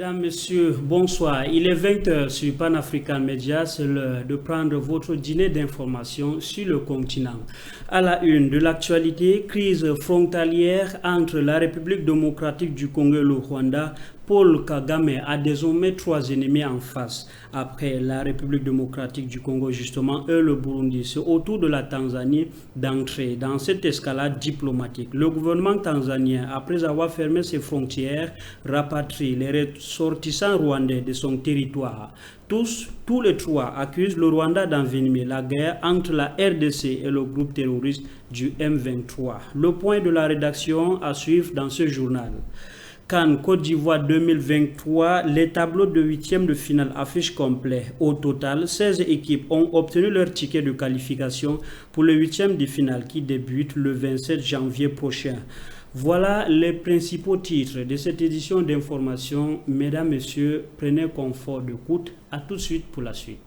Mesdames, Messieurs, bonsoir. Il est 20 heures sur Pan-African Media. C'est l'heure de prendre votre dîner d'information sur le continent. À la une de l'actualité, crise frontalière entre la République démocratique du Congo et le Rwanda. Paul Kagame a désormais 3 ennemis en face. Après la République démocratique du Congo justement et le Burundi, c'est au tour de la Tanzanie d'entrer dans cette escalade diplomatique. Le gouvernement tanzanien, après avoir fermé ses frontières, rapatrie les ressortissants rwandais de son territoire. Tous les trois accusent le Rwanda d'envenimer la guerre entre la RDC et le groupe terroriste du M23. Le point de la rédaction à suivre dans ce journal. CAN Côte d'Ivoire 2023, les tableaux de 8e de finale affichent complet. Au total, 16 équipes ont obtenu leur ticket de qualification pour le 8e de finale qui débute le 27 janvier prochain. Voilà les principaux titres de cette édition d'information. Mesdames, Messieurs, prenez confort d'écoute. À tout de suite pour la suite.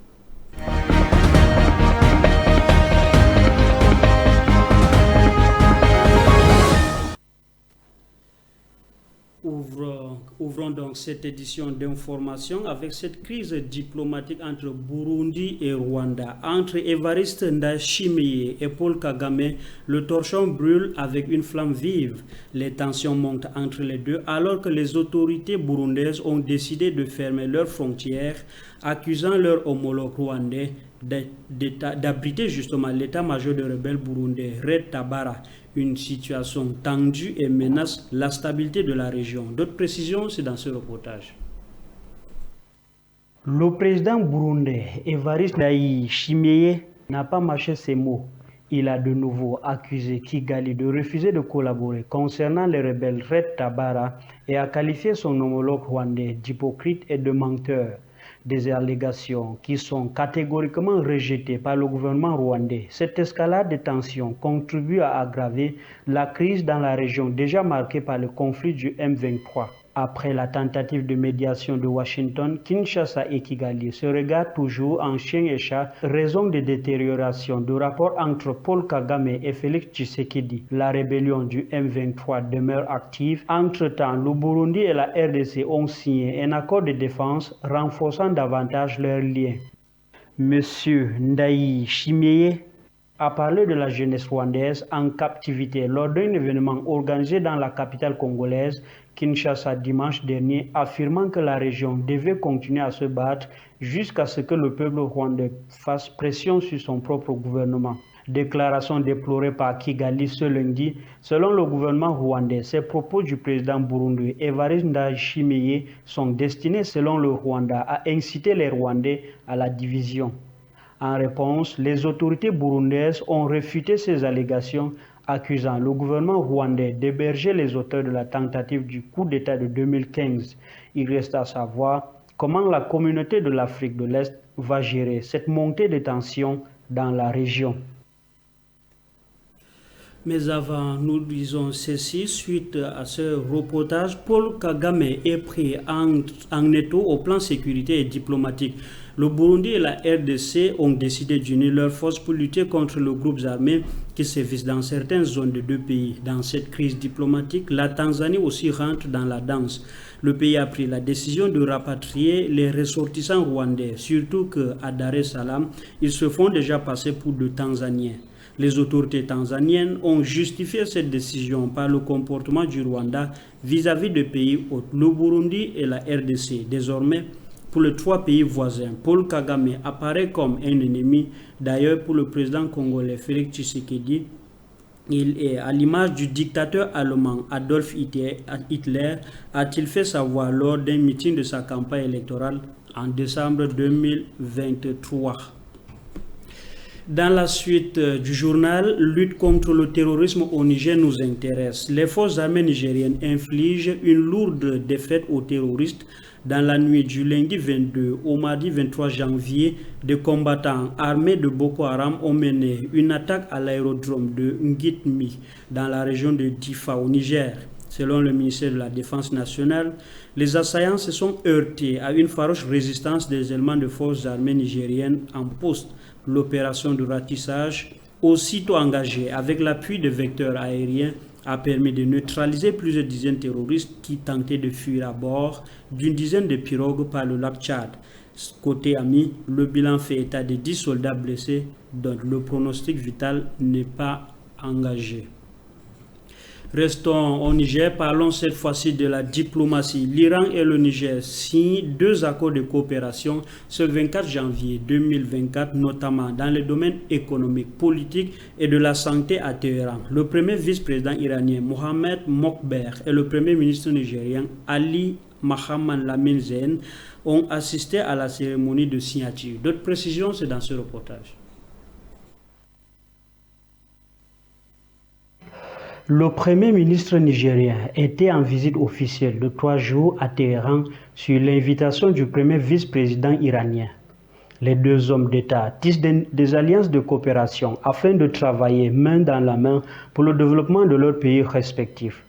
Ouvrons donc cette édition d'information avec cette crise diplomatique entre Burundi et Rwanda. Entre Évariste Ndayishimiye et Paul Kagame, le torchon brûle avec une flamme vive. Les tensions montent entre les deux alors que les autorités burundaises ont décidé de fermer leurs frontières, accusant leur homologue rwandais d'abriter justement l'état-major de rebelles burundais, Red Tabara. Une situation tendue et menace la stabilité de la région. D'autres précisions, c'est dans ce reportage. Le président burundais Évariste Ndayishimiye n'a pas mâché ses mots. Il a de nouveau accusé Kigali de refuser de collaborer concernant les rebelles Red Tabara et a qualifié son homologue rwandais d'hypocrite et de menteur. Des allégations qui sont catégoriquement rejetées par le gouvernement rwandais. Cette escalade de tensions contribue à aggraver la crise dans la région déjà marquée par le conflit du M23. Après la tentative de médiation de Washington, Kinshasa et Kigali se regardent toujours en chien et chat, raison de détérioration de rapports entre Paul Kagame et Félix Tshisekedi. La rébellion du M23 demeure active. Entre-temps, le Burundi et la RDC ont signé un accord de défense renforçant davantage leurs liens. Monsieur Ndayishimiye a parlé de la jeunesse rwandaise en captivité lors d'un événement organisé dans la capitale congolaise, Kinshasa, dimanche dernier, affirmant que la région devait continuer à se battre jusqu'à ce que le peuple rwandais fasse pression sur son propre gouvernement. Déclaration déplorée par Kigali ce lundi. Selon le gouvernement rwandais, ces propos du président burundais Évariste Ndayishimiye sont destinés, selon le Rwanda, à inciter les Rwandais à la division. En réponse, les autorités burundaises ont réfuté ces allégations, accusant le gouvernement rwandais d'héberger les auteurs de la tentative du coup d'État de 2015. Il reste à savoir comment la communauté de l'Afrique de l'Est va gérer cette montée de tensions dans la région. Mais avant, nous disons ceci, suite à ce reportage, Paul Kagame est pris en étau au plan sécurité et diplomatique. Le Burundi et la RDC ont décidé d'unir leurs forces pour lutter contre les groupes armés qui sévissent dans certaines zones de deux pays. Dans cette crise diplomatique, la Tanzanie aussi rentre dans la danse. Le pays a pris la décision de rapatrier les ressortissants rwandais, surtout qu'à Dar es Salaam, ils se font déjà passer pour de Tanzaniens. Les autorités tanzaniennes ont justifié cette décision par le comportement du Rwanda vis-à-vis des pays hôtes, le Burundi et la RDC. Désormais, pour les 3 pays voisins, Paul Kagame apparaît comme un ennemi. D'ailleurs, pour le président congolais Félix Tshisekedi, il est à l'image du dictateur allemand Adolf Hitler, a-t-il fait savoir lors d'un meeting de sa campagne électorale en décembre 2023. Dans la suite du journal, lutte contre le terrorisme au Niger nous intéresse. Les forces armées nigériennes infligent une lourde défaite aux terroristes. Dans la nuit du lundi 22 au mardi 23 janvier, des combattants armés de Boko Haram ont mené une attaque à l'aérodrome de Ngitmi dans la région de Difa au Niger. Selon le ministère de la Défense nationale, les assaillants se sont heurtés à une farouche résistance des éléments de forces armées nigériennes en poste. L'opération de ratissage, aussitôt engagée avec l'appui de vecteurs aériens, a permis de neutraliser plusieurs dizaines de terroristes qui tentaient de fuir à bord d'une dizaine de pirogues par le lac Tchad. Côté ami, le bilan fait état de 10 soldats blessés, dont le pronostic vital n'est pas engagé. Restons au Niger, parlons cette fois-ci de la diplomatie. L'Iran et le Niger signent 2 accords de coopération ce 24 janvier 2024, notamment dans les domaines économiques, politiques et de la santé à Téhéran. Le premier vice-président iranien Mohamed Mokber et le premier ministre nigérien Ali Mohamed Lamine Zeine ont assisté à la cérémonie de signature. D'autres précisions, c'est dans ce reportage. Le Premier ministre nigérien était en visite officielle de 3 jours à Téhéran sur l'invitation du premier vice-président iranien. Les 2 hommes d'État tissent des alliances de coopération afin de travailler main dans la main pour le développement de leurs pays respectifs.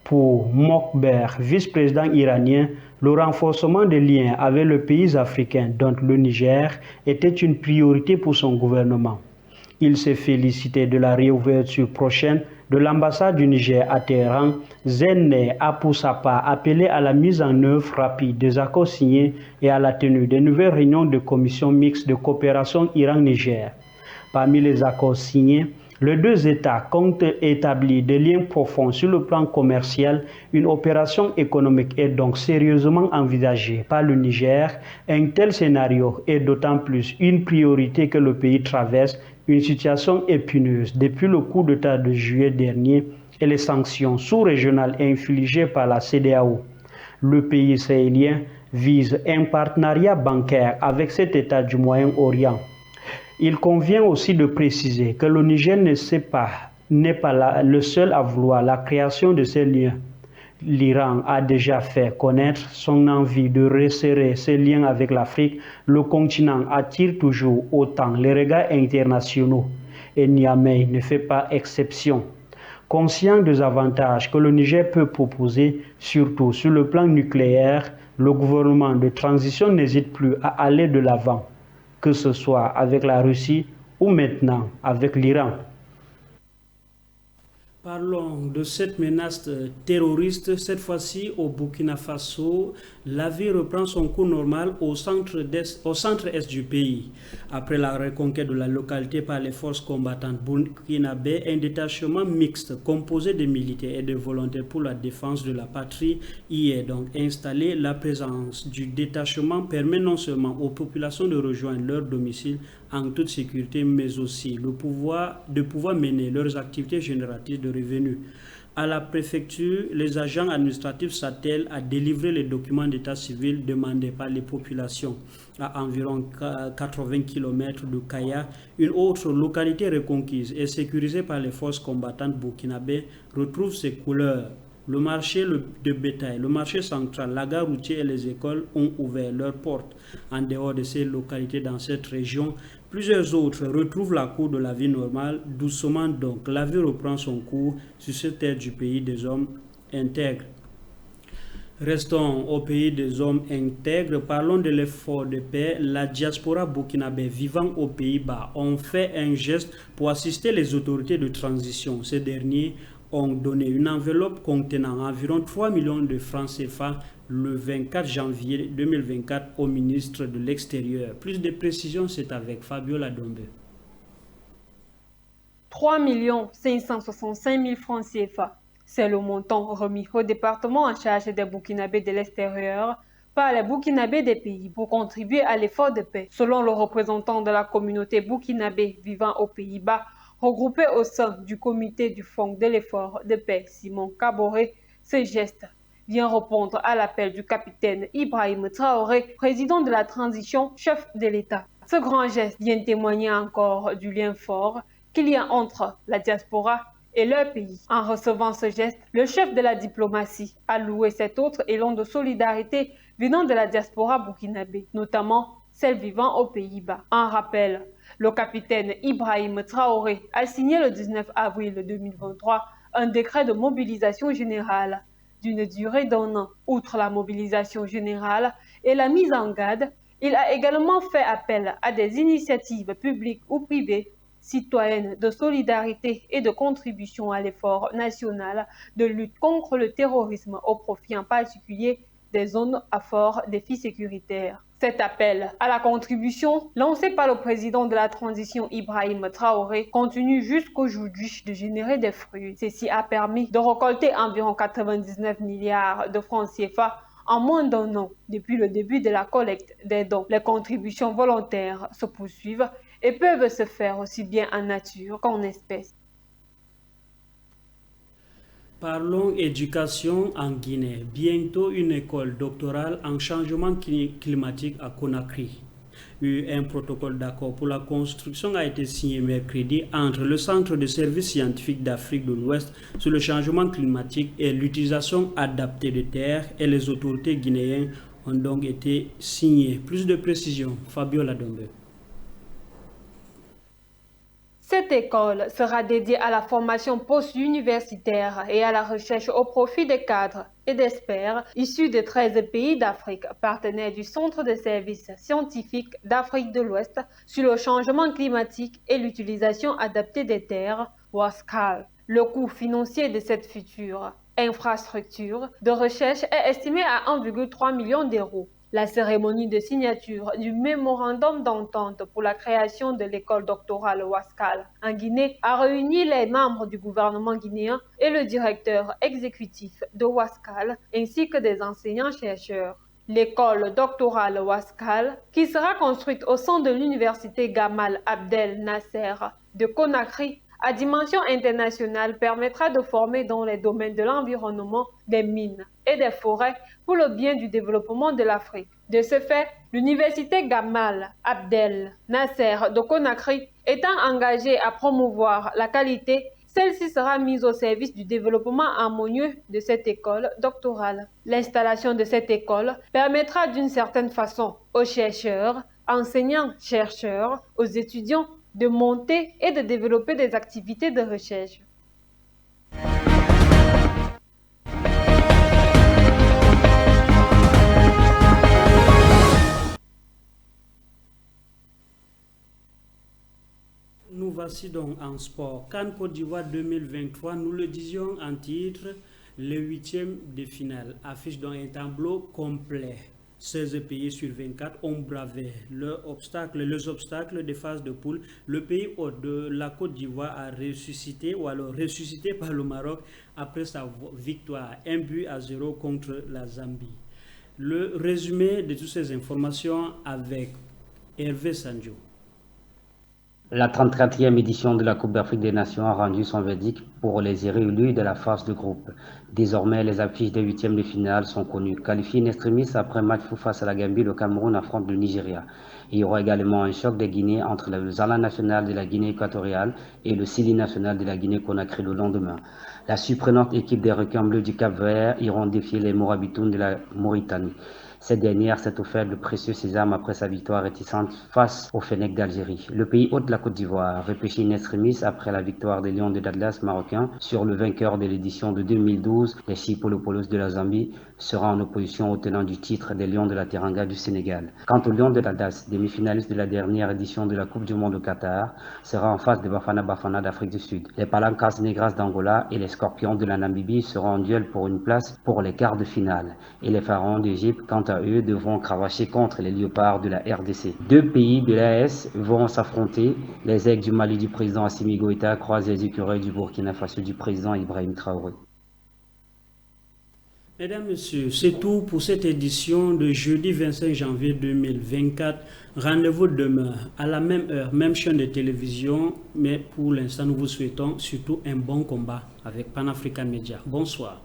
Pour Mokber, vice-président iranien, le renforcement des liens avec les pays africains, dont le Niger, était une priorité pour son gouvernement. Il s'est félicité de la réouverture prochaine de l'ambassade du Niger à Téhéran. Zeine a pour sa part appelé à la mise en œuvre rapide des accords signés et à la tenue de nouvelles réunions de commission mixte de coopération Iran-Niger. Parmi les accords signés, les 2 États comptent établir des liens profonds sur le plan commercial. Une opération économique est donc sérieusement envisagée par le Niger. Un tel scénario est d'autant plus une priorité que le pays traverse une situation épineuse depuis le coup d'État de juillet dernier et les sanctions sous-régionales infligées par la CEDEAO. Le pays sahélien vise un partenariat bancaire avec cet État du Moyen-Orient. Il convient aussi de préciser que le Niger n'est pas le seul à vouloir la création de ces liens. L'Iran a déjà fait connaître son envie de resserrer ses liens avec l'Afrique. Le continent attire toujours autant les regards internationaux et Niamey ne fait pas exception. Conscient des avantages que le Niger peut proposer, surtout sur le plan nucléaire, le gouvernement de transition n'hésite plus à aller de l'avant, que ce soit avec la Russie ou maintenant avec l'Iran. Parlons de cette menace terroriste, cette fois-ci au Burkina Faso. La vie reprend son cours normal au centre-est du pays. Après la reconquête de la localité par les forces combattantes burkinabé, un détachement mixte composé de militaires et de volontaires pour la défense de la patrie y est donc installé. La présence du détachement permet non seulement aux populations de rejoindre leur domicile en toute sécurité, mais aussi de pouvoir mener leurs activités génératrices de revenus. À la préfecture, les agents administratifs s'attellent à délivrer les documents d'état civil demandés par les populations. À environ 80 km de Kaya, une autre localité reconquise et sécurisée par les forces combattantes burkinabées retrouve ses couleurs. Le marché de bétail, le marché central, la gare routière et les écoles ont ouvert leurs portes. En dehors de ces localités dans cette région, plusieurs autres retrouvent la cour de la vie normale. Doucement donc, la vie reprend son cours sur cette terre du pays des hommes intègres. Restons au pays des hommes intègres. Parlons de l'effort de paix. La diaspora burkinabé vivant aux Pays-Bas ont fait un geste pour assister les autorités de transition. Ces derniers ont donné une enveloppe contenant environ 3 millions de francs CFA le 24 janvier 2024 au ministre de l'Extérieur. Plus de précisions, c'est avec Fabiola Dombe. 3 565 000 francs CFA. C'est le montant remis au département en charge des Burkinabés de l'extérieur par les Burkinabés des pays pour contribuer à l'effort de paix. Selon le représentant de la communauté burkinabé vivant aux Pays-Bas, regroupé au sein du comité du Fonds de l'effort de paix, Simon Kaboré, ce geste vient répondre à l'appel du capitaine Ibrahim Traoré, président de la transition, chef de l'État. Ce grand geste vient témoigner encore du lien fort qu'il y a entre la diaspora et leur pays. En recevant ce geste, le chef de la diplomatie a loué cet autre élan de solidarité venant de la diaspora burkinabé, notamment celle vivant aux Pays-Bas. En rappel, le capitaine Ibrahim Traoré a signé le 19 avril 2023 un décret de mobilisation générale d'une durée d'1 an. Outre la mobilisation générale et la mise en garde, il a également fait appel à des initiatives publiques ou privées citoyenne de solidarité et de contribution à l'effort national de lutte contre le terrorisme au profit en particulier des zones à fort défi sécuritaire. Cet appel à la contribution, lancé par le président de la transition Ibrahim Traoré, continue jusqu'aujourd'hui de générer des fruits. Ceci a permis de récolter environ 99 milliards de francs CFA en moins d'un an depuis le début de la collecte des dons. Les contributions volontaires se poursuivent et peuvent se faire aussi bien en nature qu'en espèces. Parlons éducation en Guinée. Bientôt une école doctorale en changement climatique à Conakry. Un protocole d'accord pour la construction a été signé mercredi entre le Centre de services scientifiques d'Afrique de l'Ouest sur le changement climatique et l'utilisation adaptée de terres et les autorités guinéennes ont donc été signés. Plus de précisions, Fabiola Dombe. Cette école sera dédiée à la formation post-universitaire et à la recherche au profit des cadres et d'experts issus de 13 pays d'Afrique, partenaires du Centre de services scientifiques d'Afrique de l'Ouest sur le changement climatique et l'utilisation adaptée des terres, WASCAL. Le coût financier de cette future infrastructure de recherche est estimé à 1,3 million d'euros. La cérémonie de signature du mémorandum d'entente pour la création de l'école doctorale WASCAL en Guinée a réuni les membres du gouvernement guinéen et le directeur exécutif de WASCAL ainsi que des enseignants-chercheurs. L'école doctorale WASCAL, qui sera construite au sein de l'université Gamal Abdel Nasser de Conakry, à dimension internationale, permettra de former dans les domaines de l'environnement, des mines et des forêts pour le bien du développement de l'Afrique. De ce fait, l'université Gamal Abdel Nasser de Conakry étant engagée à promouvoir la qualité, celle-ci sera mise au service du développement harmonieux de cette école doctorale. L'installation de cette école permettra d'une certaine façon aux chercheurs, enseignants-chercheurs, aux étudiants de monter et de développer des activités de recherche. Nous voici donc en sport. CAN Côte d'Ivoire 2023, nous le disions en titre, le 8e de finale. Affiche donc un tableau complet. 16 pays sur 24 ont bravé les obstacles des phases de poule. Le pays hôte de la Côte d'Ivoire a ressuscité, ou alors ressuscité par le Maroc après sa victoire 1-0 contre la Zambie. Le résumé de toutes ces informations avec Hervé Sanjo. La 34e édition de la Coupe d'Afrique des Nations a rendu son verdict pour les irréélus de la phase de groupe. Désormais, les affiches des 8e de finale sont connues. Qualifiés in extremis après match face à la Gambie, le Cameroun affronte le Nigeria. Il y aura également un choc des Guinées entre le Zala national de la Guinée équatoriale et le Sili national de la Guinée-Conakry le lendemain. La surprenante équipe des requins bleus du Cap-Vert iront défier les Morabitoun de la Mauritanie. Cette dernière s'est offert le précieux sésame après sa victoire réticente face au Fennec d'Algérie. Le pays hôte de la Côte d'Ivoire, repêché in extremis après la victoire des Lions de Dallas marocains sur le vainqueur de l'édition de 2012, les Chipolopoulos de la Zambie, sera en opposition au tenant du titre des Lions de la Teranga du Sénégal. Quant aux Lions de Dallas, demi-finalistes de la dernière édition de la Coupe du Monde au Qatar, sera en face des Bafana Bafana d'Afrique du Sud. Les Palancas Negras d'Angola et les Scorpions de la Namibie seront en duel pour une place pour les quarts de finale. Et les Pharaons d'Égypte, quant à eux, devront cravacher contre les Léopards de la RDC. Deux pays de l'AES vont s'affronter. Les aigles du Mali du président Assimi Goïta croisent les écureuils du Burkina Faso du président Ibrahim Traoré. Mesdames, Messieurs, c'est tout pour cette édition de jeudi 25 janvier 2024. Rendez-vous demain à la même heure, même chaîne de télévision. Mais pour l'instant, nous vous souhaitons surtout un bon combat avec Pan African Media. Bonsoir.